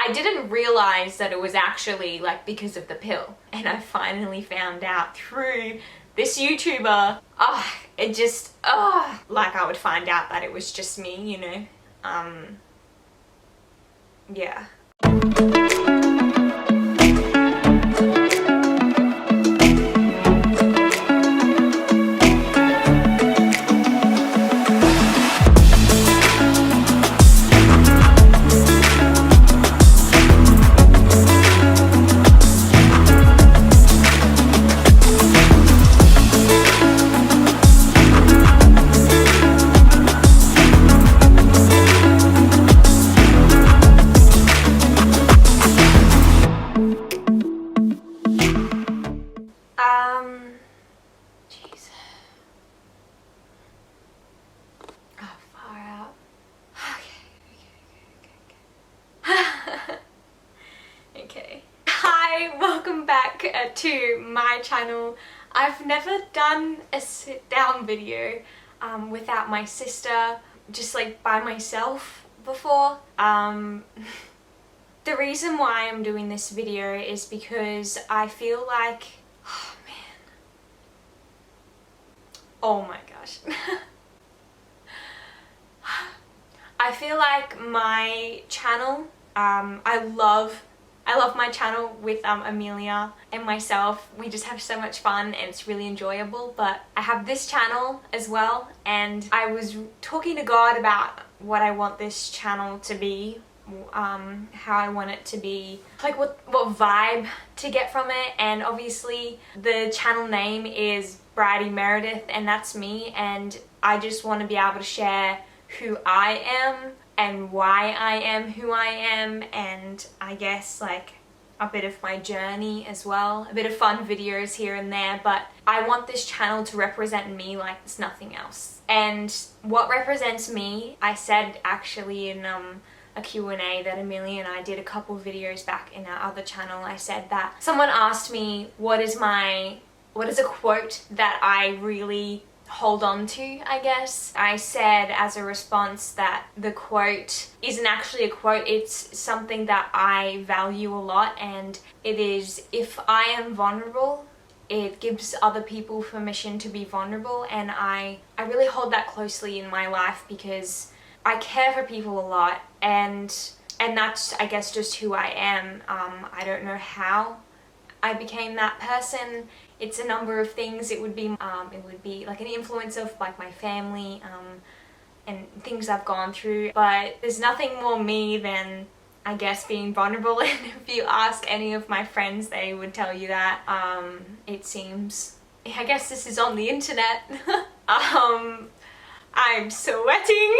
I didn't realize that it was actually like because of the pill. And I finally found out through this YouTuber. It just, like I would find out that it was just me, you know. Yeah. Jeez. Oh, far out. Okay. Hi, welcome back to my channel. I've never done a sit-down video without my sister, just like by myself before. The reason why I'm doing this video is because I feel like, oh man, oh my gosh. I feel like my channel, I love my channel with Amelia and myself. We just have so much fun and it's really enjoyable. But I have this channel as well, and I was talking to God about what I want this channel to be, how I want it to be, like what vibe to get from it. And obviously the channel name is Bridie Meredith, and that's me, and I just want to be able to share who I am and why I am who I am, and I guess like a bit of my journey as well, a bit of fun videos here and there. But I want this channel to represent me like it's nothing else. And what represents me, I said actually in a Q&A that Amelia and I did a couple videos back in our other channel. I said that someone asked me what is a quote that I really hold on to, I guess. I said as a response that the quote isn't actually a quote, it's something that I value a lot, and it is, if I am vulnerable, it gives other people permission to be vulnerable. And I really hold that closely in my life because I care for people a lot, and that's, I guess, just who I am. I don't know how I became that person. It's a number of things. It would be like an influence of like my family and things I've gone through. But there's nothing more me than, I guess, being vulnerable. And if you ask any of my friends, they would tell you that. It seems, I guess this is on the internet. I'm sweating.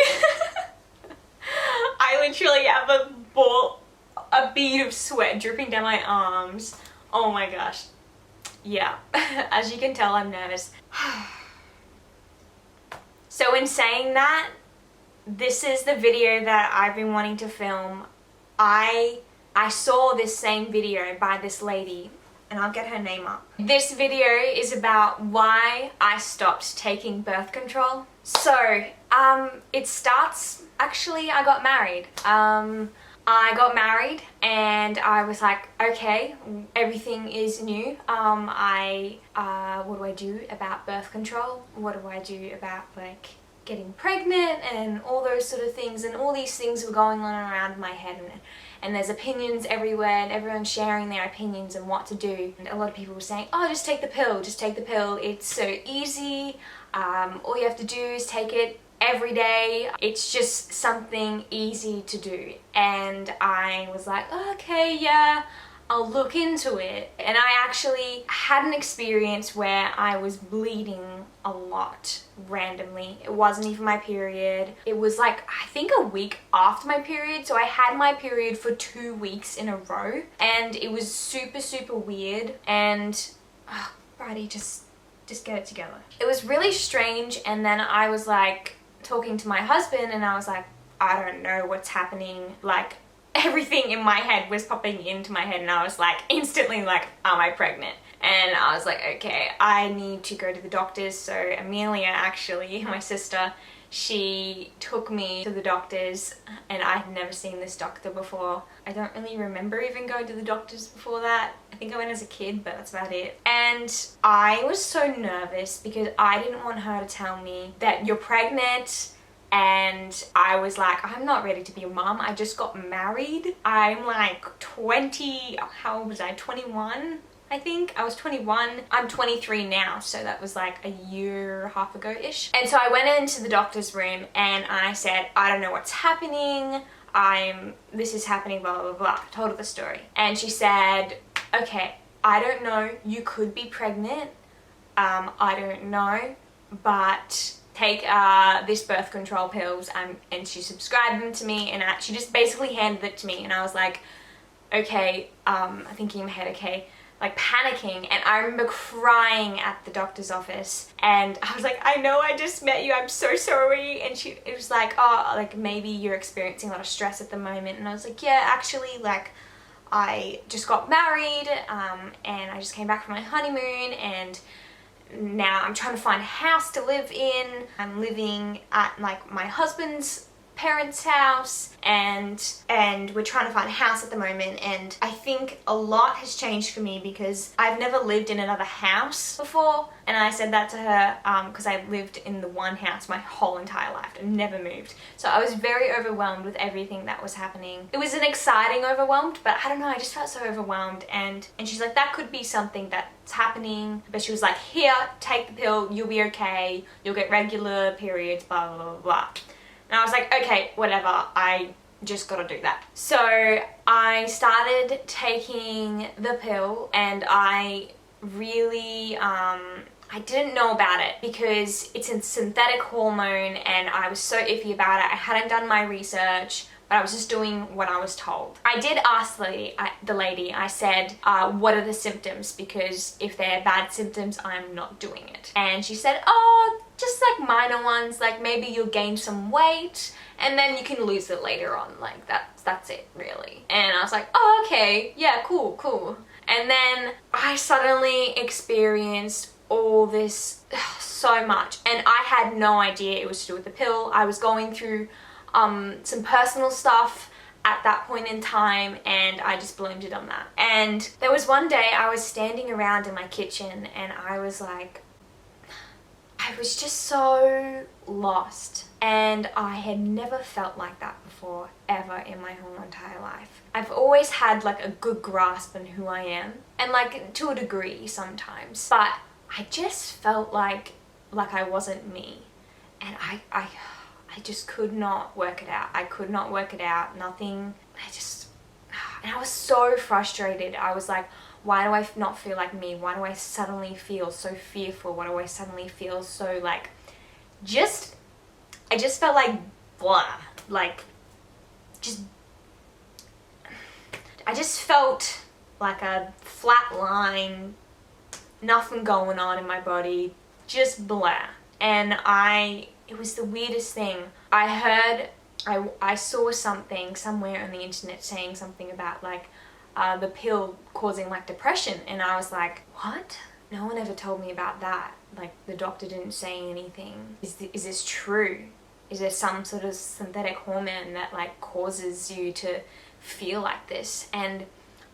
I literally have a bead of sweat dripping down my arms. Oh my gosh. Yeah, as you can tell, I'm nervous. So in saying that, this is the video that I've been wanting to film. I saw this same video by this lady, and I'll get her name up. This video is about why I stopped taking birth control. So, it starts, actually, I got married. I got married and I was like, okay, everything is new. What do I do about birth control? What do I do about like getting pregnant and all those sort of things? And all these things were going on around my head, and there's opinions everywhere and everyone's sharing their opinions and what to do. And a lot of people were saying, oh, just take the pill, just take the pill. It's so easy. All you have to do is take it every day. It's just something easy to do. And I was like, oh, okay, yeah, I'll look into it. And I actually had an experience where I was bleeding a lot randomly. It wasn't even my period. It was like, I think a week after my period. So I had my period for 2 weeks in a row, and it was super, super weird. And Bridie, just get it together. It was really strange. And then I was like talking to my husband, and I was like, I don't know what's happening. Like, everything in my head was popping into my head, and I was like instantly like, am I pregnant? And I was like, okay, I need to go to the doctors. So Amelia, actually, my sister, she took me to the doctors, and I had never seen this doctor before. I don't really remember even going to the doctors before that. I think I went as a kid, but that's about it. And I was so nervous because I didn't want her to tell me that you're pregnant. And I was like, I'm not ready to be a mom. I just got married. I'm like 20, how old was I? 21? I think I was 21. I'm 23 now, so that was like a year and a half ago-ish. And so I went into the doctor's room and I said, I don't know what's happening. This is happening, blah, blah, blah. I told her the story. And she said, okay, I don't know. You could be pregnant. I don't know, but take this birth control pills. And she subscribed them to me, and she just basically handed it to me. And I was like, okay, thinking in my head, okay, like panicking. And I remember crying at the doctor's office, and I was like, I know I just met you, I'm so sorry. And it was like, oh, like maybe you're experiencing a lot of stress at the moment. And I was like, yeah, actually, like I just got married, and I just came back from my honeymoon, and now I'm trying to find a house to live in. I'm living at like my husband's parents' house, and we're trying to find a house at the moment. And I think a lot has changed for me because I've never lived in another house before. And I said that to her because I lived in the one house my whole entire life and never moved. So I was very overwhelmed with everything that was happening. It was an exciting overwhelmed, but I don't know, I just felt so overwhelmed. And she's like, that could be something that's happening. But she was like, here, take the pill, you'll be okay, you'll get regular periods, blah, blah, blah, blah. And I was like, okay, whatever, I just gotta do that. So I started taking the pill, and I really, I didn't know about it because it's a synthetic hormone, and I was so iffy about it. I hadn't done my research, but I was just doing what I was told. I did ask the lady, I said, what are the symptoms? Because if they're bad symptoms, I'm not doing it. And she said, oh, just like minor ones, like maybe you'll gain some weight and then you can lose it later on. Like that's it really. And I was like, oh, okay, yeah, cool. And then I suddenly experienced all this so much, and I had no idea it was to do with the pill. I was going through some personal stuff at that point in time, and I just blamed it on that. And there was one day I was standing around in my kitchen, and I was like, I was just so lost, and I had never felt like that before ever in my whole entire life. I've always had like a good grasp on who I am, and like to a degree sometimes, but I just felt like I wasn't me, and I just could not work it out. I could not work it out, nothing. And I was so frustrated. I was like, why do I not feel like me? Why do I suddenly feel so fearful? Why do I suddenly feel so like, I just felt like blah, like I just felt like a flat line, nothing going on in my body, just blah. And it was the weirdest thing. I saw something somewhere on the internet saying something about like the pill causing like depression, and I was like, what? No one ever told me about that. Like the doctor didn't say anything. Is this true? Is there some sort of synthetic hormone that like causes you to feel like this? And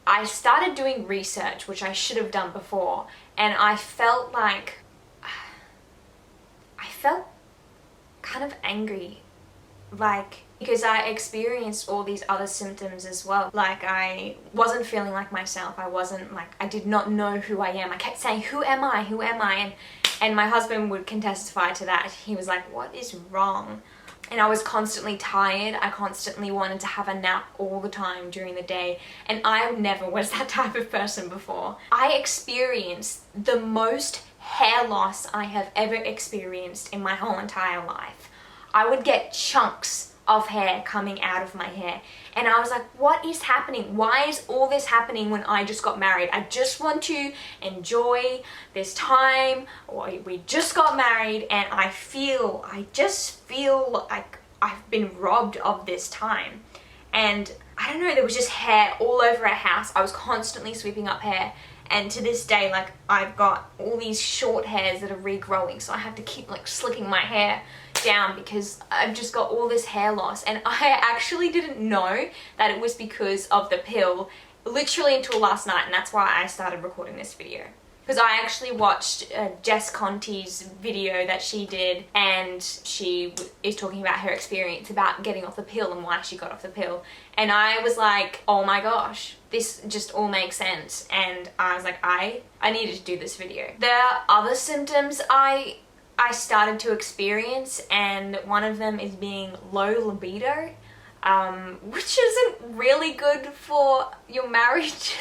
I started doing research, which I should have done before, and I felt kind of angry, like, because I experienced all these other symptoms as well. Like I wasn't feeling like myself. I did not know who I am. I kept saying, who am I? Who am I? And my husband can testify to that. He was like, what is wrong? And I was constantly tired. I constantly wanted to have a nap all the time during the day. And I never was that type of person before. I experienced the most hair loss I have ever experienced in my whole entire life. I would get chunks of hair coming out of my hair, and I was like, what is happening? Why is all this happening when I just got married? I just want to enjoy this time. We just got married, and I just feel like I've been robbed of this time. And I don't know, there was just hair all over our house. I was constantly sweeping up hair, and to this day, like, I've got all these short hairs that are regrowing, so I have to keep like slicking my hair down because I've just got all this hair loss, and I actually didn't know that it was because of the pill literally until last night, and that's why I started recording this video. Because I actually watched Jess Conti's video that she did, and she is talking about her experience about getting off the pill and why she got off the pill. And I was like, oh my gosh, this just all makes sense. And I was like, I needed to do this video. There are other symptoms I started to experience, and one of them is being low libido, which isn't really good for your marriage.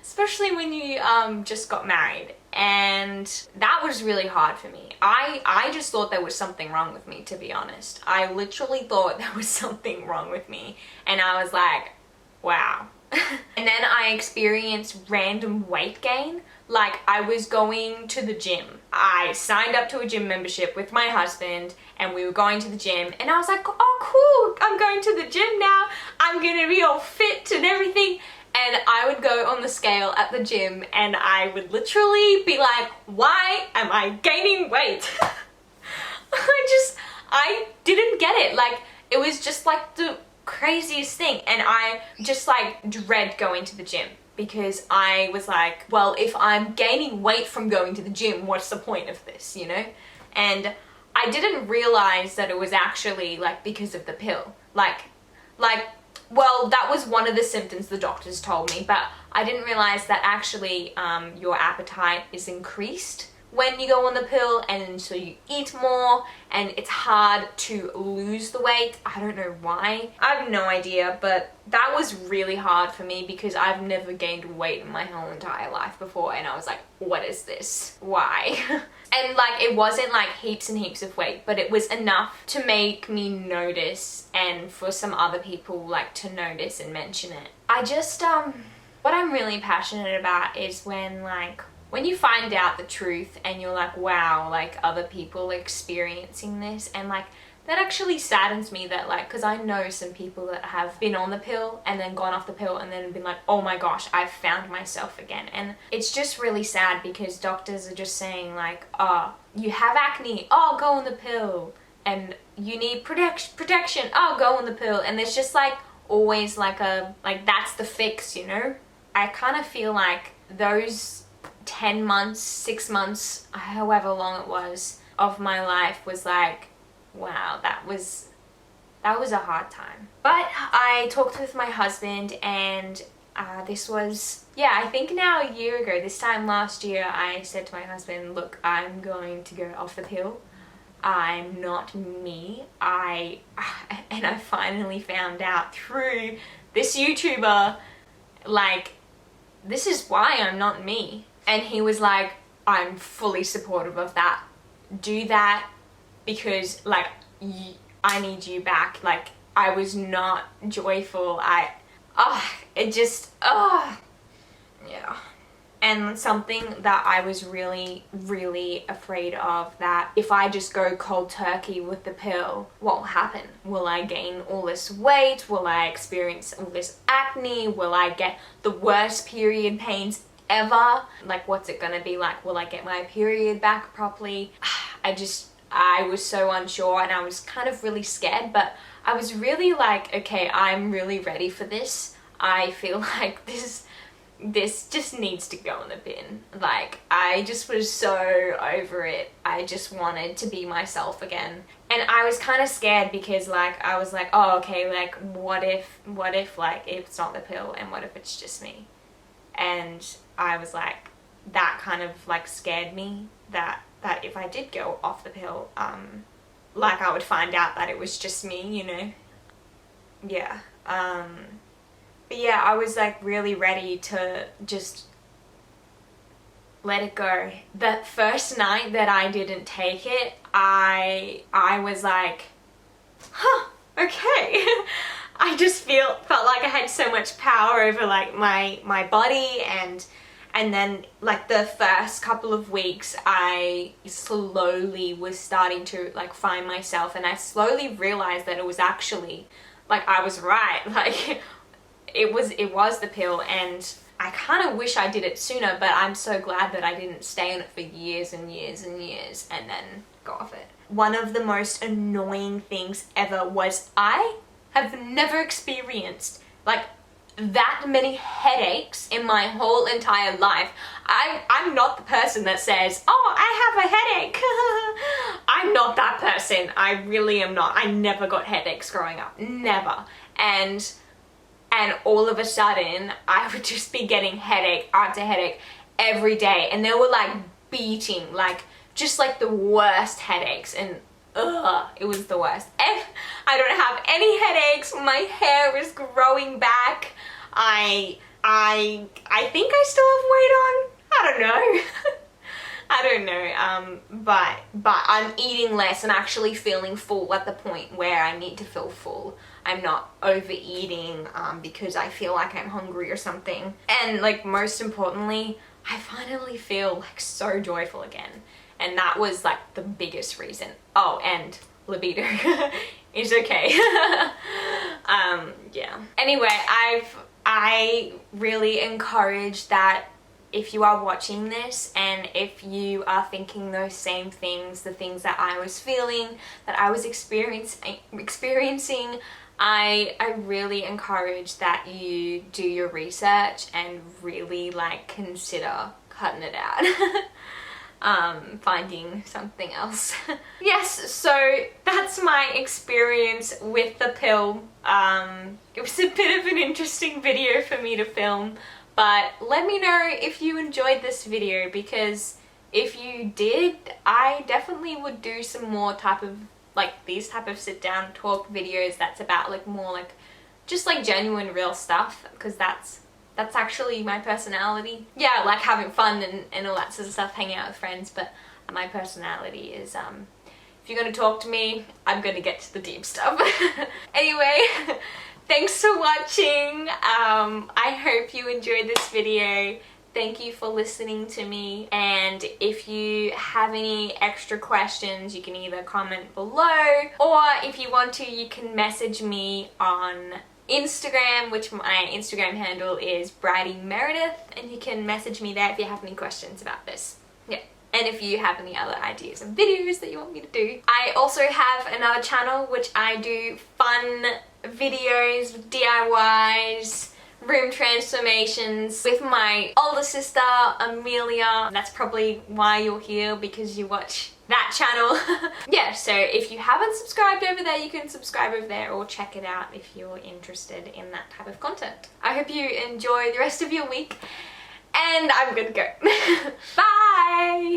Especially when you just got married, and that was really hard for me. I just thought there was something wrong with me, to be honest. I literally thought there was something wrong with me, and I was like, wow. And then I experienced random weight gain. Like, I was going to the gym. I signed up to a gym membership with my husband, and we were going to the gym, and I was like, oh cool, I'm going to the gym now. I'm gonna be all fit and everything. And I would go on the scale at the gym, and I would literally be like, why am I gaining weight? I didn't get it. Like, it was just like the craziest thing. And I just like dread going to the gym, because I was like, well, if I'm gaining weight from going to the gym, what's the point of this, you know? And I didn't realize that it was actually like because of the pill. Well, that was one of the symptoms the doctors told me, but I didn't realize that actually your appetite is increased when you go on the pill, and so you eat more, and it's hard to lose the weight. I don't know why. I have no idea, but that was really hard for me because I've never gained weight in my whole entire life before, and I was like, what is this? Why? And like, it wasn't like heaps and heaps of weight, but it was enough to make me notice, and for some other people like to notice and mention it. I just, what I'm really passionate about is when you find out the truth and you're like, wow, like other people are experiencing this, and like that actually saddens me that like, because I know some people that have been on the pill and then gone off the pill and then been like, oh my gosh, I've found myself again. And it's just really sad because doctors are just saying like, oh, you have acne, oh, go on the pill. And you need protection, oh, go on the pill. And there's just like always like that's the fix, you know? I kind of feel like those 10 months, 6 months, however long it was, of my life was like, wow, that was a hard time. But I talked with my husband, and this was, yeah, I think now a year ago, this time last year, I said to my husband, look, I'm going to go off the pill. I'm not me. And I finally found out through this YouTuber, like, this is why I'm not me. And he was like, I'm fully supportive of that. Do that because like I need you back. Like, I was not joyful. Yeah. And something that I was really, really afraid of, that if I just go cold turkey with the pill, what will happen? Will I gain all this weight? Will I experience all this acne? Will I get the worst period pains ever? Like, what's it gonna be like? Will I get my period back properly? I was so unsure, and I was kind of really scared, but I was really like, okay, I'm really ready for this. I feel like this just needs to go in the bin. Like, I just was so over it. I just wanted to be myself again. And I was kind of scared because like, I was like, oh, okay, like what if like it's not the pill, and what if it's just me? And I was like, that kind of like scared me, that if I did go off the pill, like I would find out that it was just me, you know? Yeah. But yeah, I was like really ready to just let it go. The first night that I didn't take it, I was like, huh, okay. I just felt like I had so much power over like my body, and then like the first couple of weeks I slowly was starting to like find myself, and I slowly realized that it was actually like I was right. Like it was the pill, and I kind of wish I did it sooner, but I'm so glad that I didn't stay on it for years and years and years and then go off it. one of the most annoying things ever was I have never experienced like that many headaches in my whole entire life. I'm not the person that says, oh, I have a headache. I'm not that person. I really am not. I never got headaches growing up. Never. And all of a sudden, I would just be getting headache after headache every day. And they were like beating, like just like the worst headaches. And it was the worst. And I don't have any headaches. My hair is growing back. I think I still have weight on. I don't know. I don't know. But I'm eating less and actually feeling full at the point where I need to feel full. I'm not overeating because I feel like I'm hungry or something. And like most importantly, I finally feel like so joyful again. And that was like the biggest reason. Oh, and libido is okay. Yeah. Anyway, I really encourage that if you are watching this and if you are thinking those same things, the things that I was feeling, that I was experiencing, I really encourage that you do your research and really like consider cutting it out. Finding something else. Yes, so that's my experience with the pill. It was a bit of an interesting video for me to film, but let me know if you enjoyed this video, because if you did, I definitely would do some more type of like these type of sit down talk videos that's about like more like just like genuine real stuff, because that's actually my personality. Yeah, I like having fun and all that sort of stuff, hanging out with friends, but my personality is, if you're gonna talk to me, I'm gonna get to the deep stuff. Anyway, thanks for watching. I hope you enjoyed this video. Thank you for listening to me, and if you have any extra questions, you can either comment below, or if you want to, you can message me on Instagram, which my Instagram handle is Bridie Meredith, and you can message me there if you have any questions about this. Yeah. And if you have any other ideas of videos that you want me to do. I also have another channel which I do fun videos, DIYs, room transformations with my older sister, Amelia. That's probably why you're here, because you watch that channel. Yeah, so if you haven't subscribed over there, you can subscribe over there or check it out if you're interested in that type of content. I hope you enjoy the rest of your week, and I'm gonna go. Bye!